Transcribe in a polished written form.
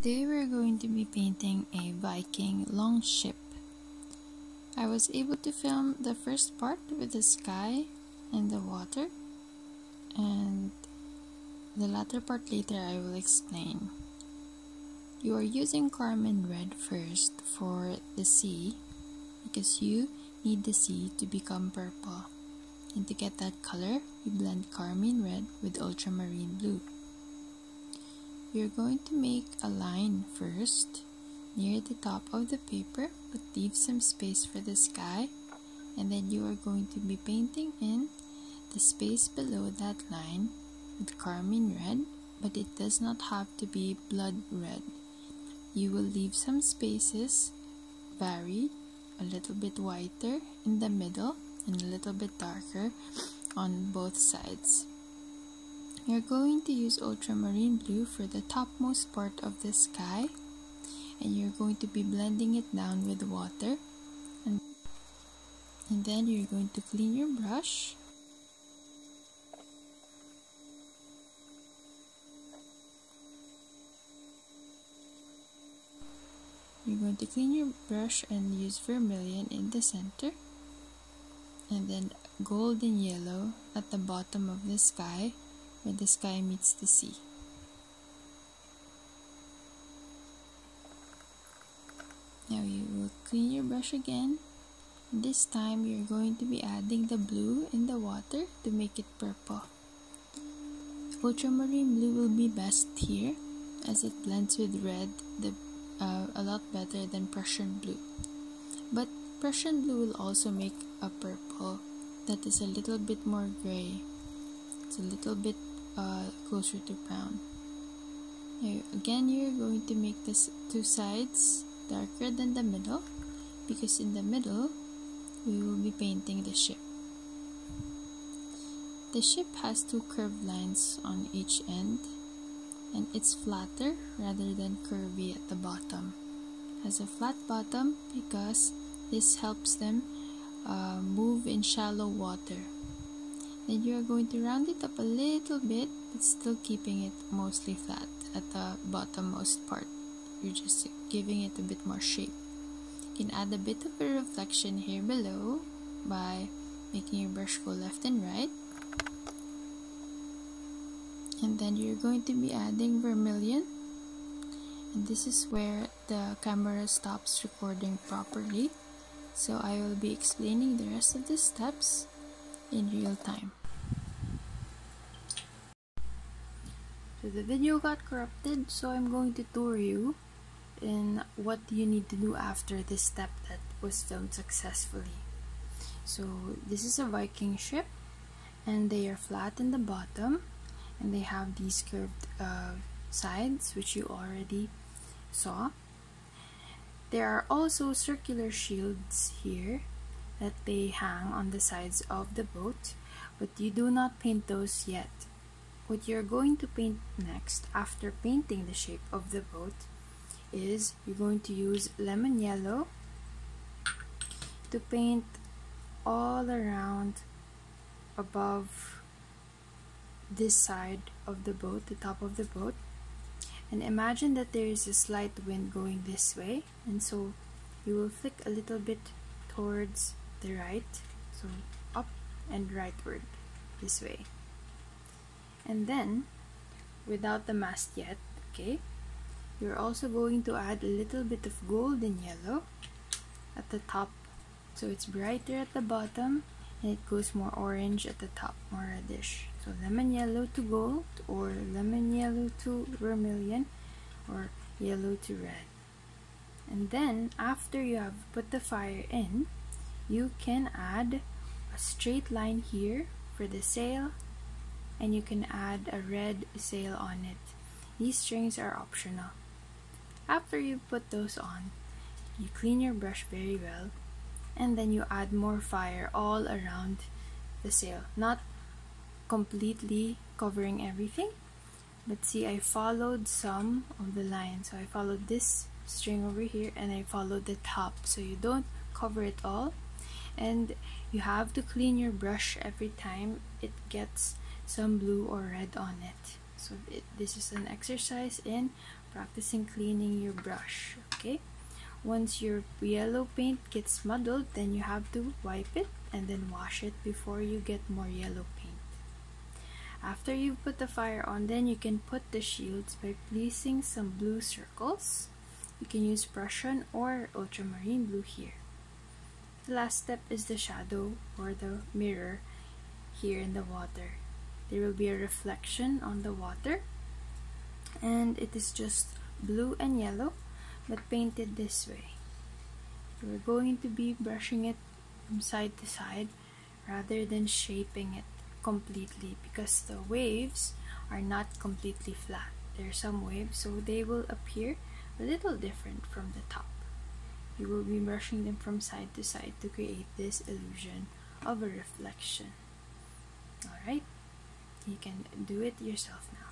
Today we're going to be painting a Viking longship. I was able to film the first part with the sky and the water, and the latter part later I will explain. You are using Carmine Red first for the sea because you need the sea to become purple. And to get that color, you blend Carmine Red with Ultramarine Blue. You're going to make a line first near the top of the paper, but leave some space for the sky, and then you are going to be painting in the space below that line with Carmine Red, but it does not have to be blood red. You will leave some spaces varied, a little bit whiter in the middle and a little bit darker on both sides. You're going to use Ultramarine Blue for the topmost part of the sky, and you're going to be blending it down with water, and then you're going to clean your brush and use vermilion in the center, and then golden yellow at the bottom of the sky where the sky meets the sea. Now you will clean your brush again. This time you're going to be adding the blue in the water to make it purple. Ultramarine Blue will be best here as it blends with red a lot better than Prussian Blue. But Prussian Blue will also make a purple that is a little bit more gray. It's a little bit closer to brown. Now, again, you're going to make this two sides darker than the middle, because in the middle we will be painting the ship. The ship has two curved lines on each end, and it's flatter rather than curvy at the bottom. It has a flat bottom because this helps them move in shallow water. Then you are going to round it up a little bit, but still keeping it mostly flat at the bottommost part. You're just giving it a bit more shape. You can add a bit of a reflection here below by making your brush go left and right. And then you're going to be adding vermilion, and this is where the camera stops recording properly, so I will be explaining the rest of the steps in real time. So the video got corrupted, so I'm going to tour you in what you need to do after this step that was filmed successfully. So this is a Viking ship, and they are flat in the bottom, and they have these curved sides, which you already saw. There are also circular shields here that they hang on the sides of the boat, but you do not paint those yet. What you're going to paint next after painting the shape of the boat is you're going to use lemon yellow to paint all around above this side of the boat, the top of the boat, and imagine that there is a slight wind going this way, and so you will flick a little bit towards the right, so up and rightward this way. And then, without the mast yet, okay, you're also going to add a little bit of golden yellow at the top, so it's brighter at the bottom and it goes more orange at the top, more reddish. So lemon yellow to gold, or lemon yellow to vermilion, or yellow to red. And then after you have put the fire in, you can add a straight line here for the sail, and you can add a red sail on it. These strings are optional. After you put those on, you clean your brush very well, and then you add more fire all around the sail, not completely covering everything, but see, I followed some of the lines. So I followed this string over here, and I followed the top, so you don't cover it all, and you have to clean your brush every time it gets some blue or red on it. So this is an exercise in practicing cleaning your brush. Okay, once your yellow paint gets muddled, then you have to wipe it and then wash it before you get more yellow paint. After you put the fire on, then you can put the shields by placing some blue circles. You can use Prussian or ultramarine blue here. The last step is the shadow or the mirror here in the water. There will be a reflection on the water, and it is just blue and yellow but painted this way. We're going to be brushing it from side to side rather than shaping it completely, because the waves are not completely flat. There are some waves, so they will appear a little different from the top. You will be brushing them from side to side to create this illusion of a reflection. Alright, you can do it yourself now.